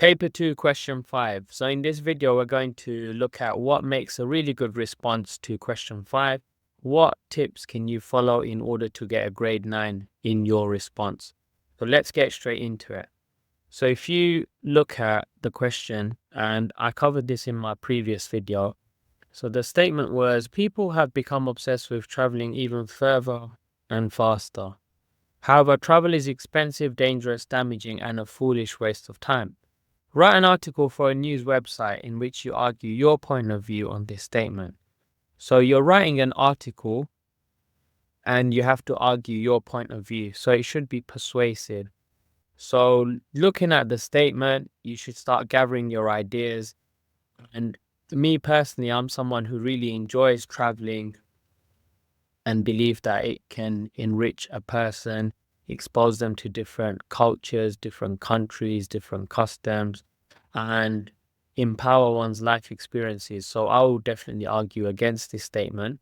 Paper 2, question 5. So in this video, we're going to look at what makes a really good response to question 5. What tips can you follow in order to get a grade 9 in your response? So let's get straight into it. So if you look at the question, and I covered this in my previous video. So the statement was, people have become obsessed with traveling even further and faster. However, travel is expensive, dangerous, damaging, and a foolish waste of time. Write an article for a news website in which you argue your point of view on this statement. So you're writing an article and you have to argue your point of view. So it should be persuasive. So looking at the statement, you should start gathering your ideas. And me personally, I'm someone who really enjoys traveling and believe that it can enrich a person, expose them to different cultures, different countries, different customs, and empower one's life experiences. So I would definitely argue against this statement.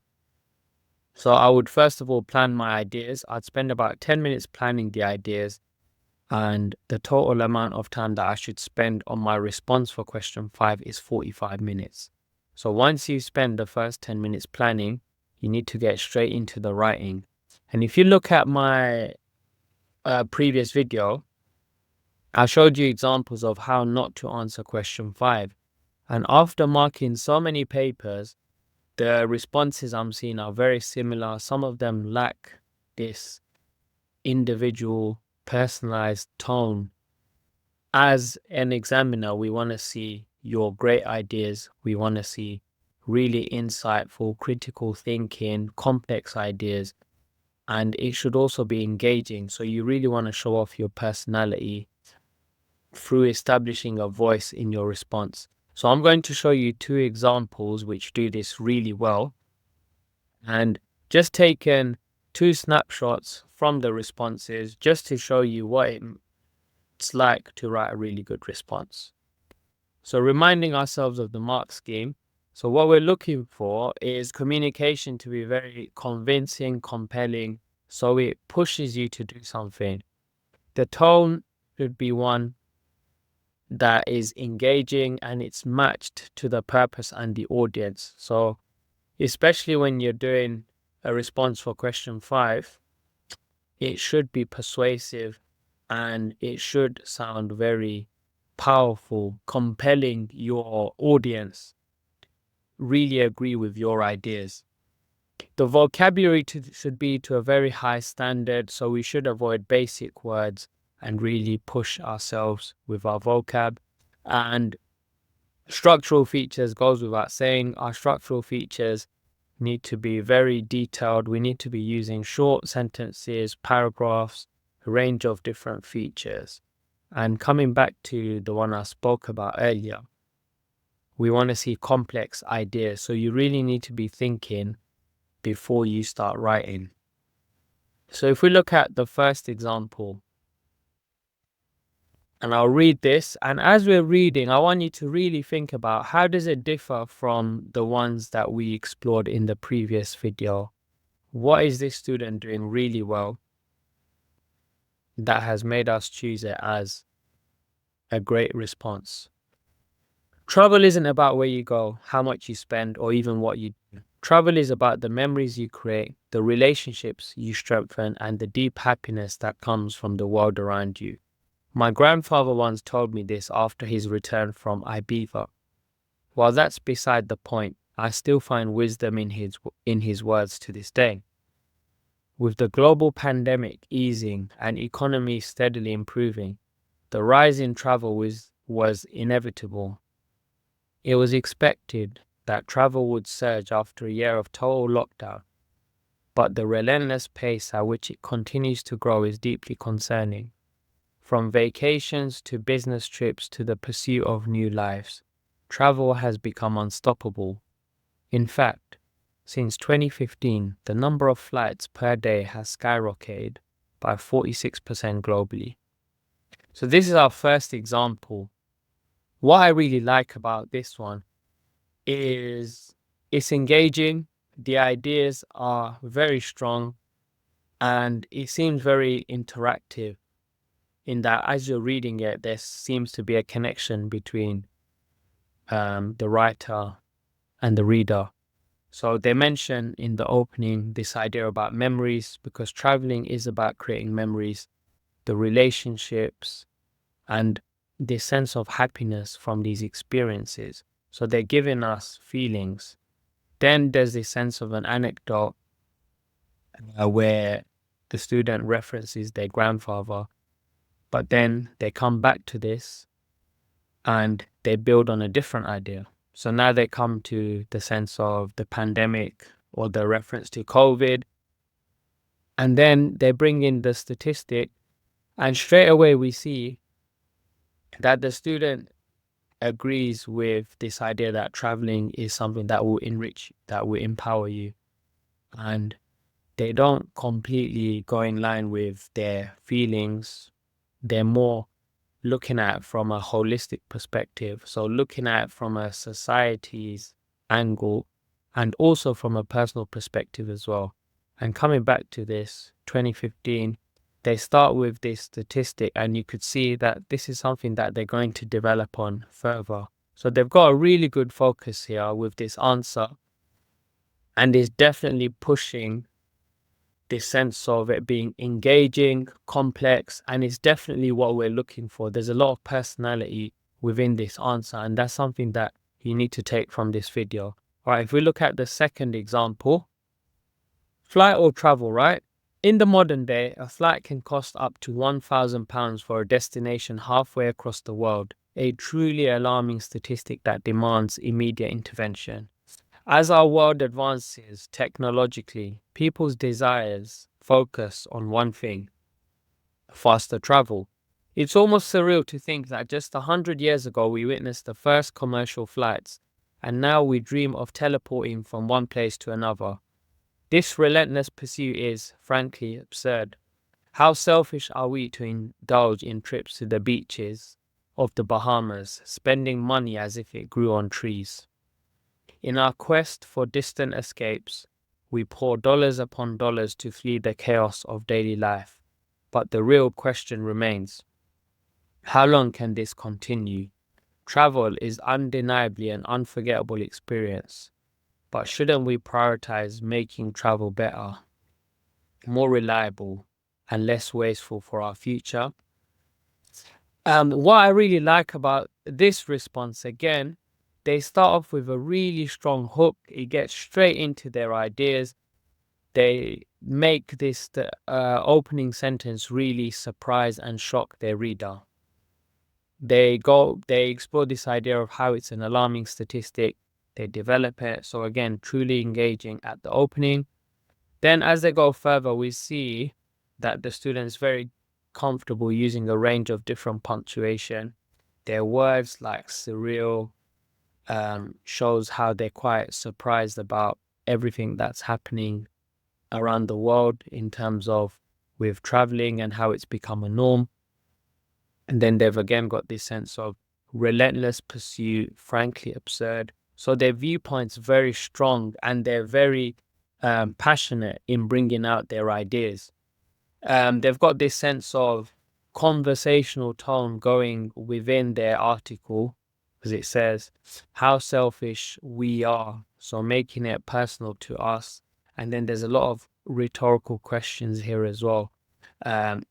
So I would first of all plan my ideas. I'd spend about 10 minutes planning the ideas, and the total amount of time that I should spend on my response for question 5 is 45 minutes. So once you spend the first 10 minutes planning, you need to get straight into the writing. And if you look at my previous video, I showed you examples of how not to answer question 5. And after marking so many papers, the responses I'm seeing are very similar. Some of them lack this individual, personalized tone. As an examiner, we want to see your great ideas. We want to see really insightful, critical thinking, complex ideas. And it should also be engaging. So you really want to show off your personality through establishing a voice in your response. So I'm going to show you 2 examples which do this really well, and just taken 2 snapshots from the responses just to show you what it's like to write a really good response. So reminding ourselves of the mark scheme. So what we're looking for is communication to be very convincing, compelling, so it pushes you to do something. The tone should be one that is engaging and it's matched to the purpose and the audience. So especially when you're doing a response for question 5, it should be persuasive and it should sound very powerful, compelling your audience, really agree with your ideas. The vocabulary should be to a very high standard, so we should avoid basic words and really push ourselves with our vocab. And structural features goes without saying. Our structural features need to be very detailed. We need to be using short sentences, paragraphs, a range of different features. And coming back to the one I spoke about earlier, we want to see complex ideas. So you really need to be thinking before you start writing. So if we look at the first example, and I'll read this, and as we're reading, I want you to really think about how does it differ from the ones that we explored in the previous video. What is this student doing really well that has made us choose it as a great response? Travel isn't about where you go, how much you spend, or even what you do. Travel is about the memories you create, the relationships you strengthen, and the deep happiness that comes from the world around you. My grandfather once told me this after his return from Ibiza. While that's beside the point, I still find wisdom in his words to this day. With the global pandemic easing and economy steadily improving, the rise in travel was inevitable. It was expected that travel would surge after a year of total lockdown, but the relentless pace at which it continues to grow is deeply concerning. From vacations to business trips to the pursuit of new lives, travel has become unstoppable. In fact, since 2015, the number of flights per day has skyrocketed by 46% globally. So this is our first example. What I really like about this one is it's engaging, the ideas are very strong, and it seems very interactive. in that as you're reading it, there seems to be a connection between the writer and the reader. So they mention in the opening this idea about memories, because traveling is about creating memories, the relationships, and the sense of happiness from these experiences. So they're giving us feelings. Then there's this sense of an anecdote where the student references their grandfather, but then they come back to this and they build on a different idea. So now they come to the sense of the pandemic or the reference to COVID, and then they bring in the statistic, and straight away we see that the student agrees with this idea that traveling is something that will enrich, that will empower you. And they don't completely go in line with their feelings. They're more looking at from a holistic perspective. So looking at from a society's angle and also from a personal perspective as well. And coming back to this 2015, they start with this statistic, and you could see that this is something that they're going to develop on further. So they've got a really good focus here with this answer, and is definitely pushing this sense of it being engaging, complex, and it's definitely what we're looking for. There's a lot of personality within this answer, and that's something that you need to take from this video. All right, if we look at the second example, flight or travel, right? In the modern day, a flight can cost up to £1,000 for a destination halfway across the world, a truly alarming statistic that demands immediate intervention. As our world advances technologically, people's desires focus on one thing: faster travel. It's almost surreal to think that just 100 years ago we witnessed the first commercial flights, and now we dream of teleporting from one place to another. This relentless pursuit is, frankly, absurd. How selfish are we to indulge in trips to the beaches of the Bahamas, spending money as if it grew on trees? In our quest for distant escapes, we pour dollars upon dollars to flee the chaos of daily life. But the real question remains: how long can this continue? Travel is undeniably an unforgettable experience, but shouldn't we prioritize making travel better, more reliable, and less wasteful for our future? What I really like about this response, again, they start off with a really strong hook. It gets straight into their ideas. They make this opening sentence really surprise and shock their reader. They explore this idea of how it's an alarming statistic. They develop it. So again, truly engaging at the opening. Then as they go further, we see that the student is very comfortable using a range of different punctuation. Their words like surreal shows how they're quite surprised about everything that's happening around the world in terms of with traveling and how it's become a norm. And then they've again got this sense of relentless pursuit, frankly absurd. So their viewpoint's very strong, and they're very passionate in bringing out their ideas. They've got this sense of conversational tone going within their article, because it says how selfish we are, so making it personal to us. And then there's a lot of rhetorical questions here as well.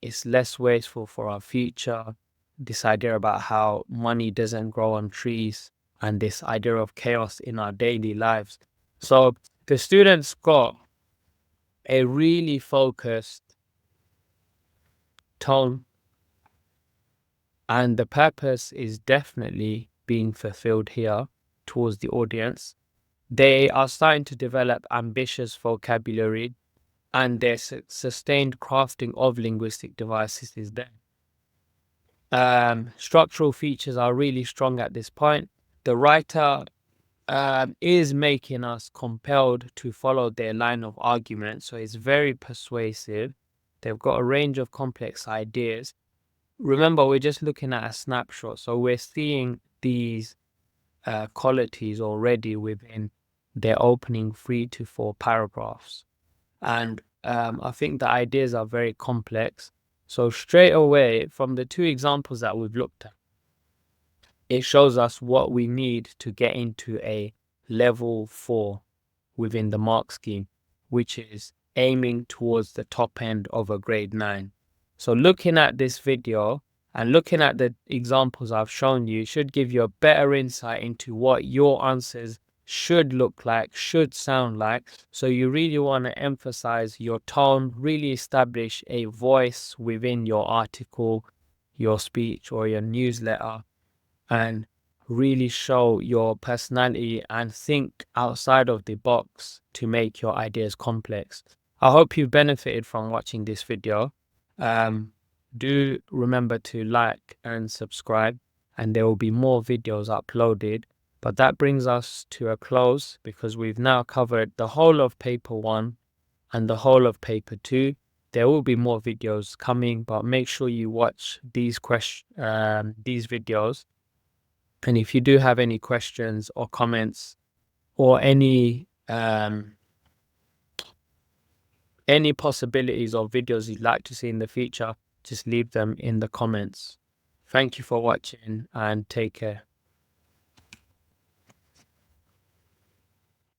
It's less wasteful for our future, this idea about how money doesn't grow on trees, and this idea of chaos in our daily lives. So the students got a really focused tone, and the purpose is definitely being fulfilled here towards the audience. They are starting to develop ambitious vocabulary, and their sustained crafting of linguistic devices is there. Structural features are really strong at this point. The writer is making us compelled to follow their line of argument, so it's very persuasive. They've got a range of complex ideas. Remember, we're just looking at a snapshot, so we're seeing these qualities already within their opening 3 to 4 paragraphs. And I think the ideas are very complex. So straight away, from the two examples that we've looked at, it shows us what we need to get into a level 4 within the mark scheme, which is aiming towards the top end of a grade 9. So looking at this video and looking at the examples I've shown you should give you a better insight into what your answers should look like, should sound like. So you really want to emphasize your tone, really establish a voice within your article, your speech, or your newsletter, and really show your personality and think outside of the box to make your ideas complex. I hope you benefited from watching this video. Do remember to like and subscribe, and there will be more videos uploaded. But that brings us to a close because we've now covered the whole of paper 1 and the whole of paper 2. There will be more videos coming, but make sure you watch these videos. And if you do have any questions or comments or any possibilities or videos you'd like to see in the future, just leave them in the comments. Thank you for watching and take care.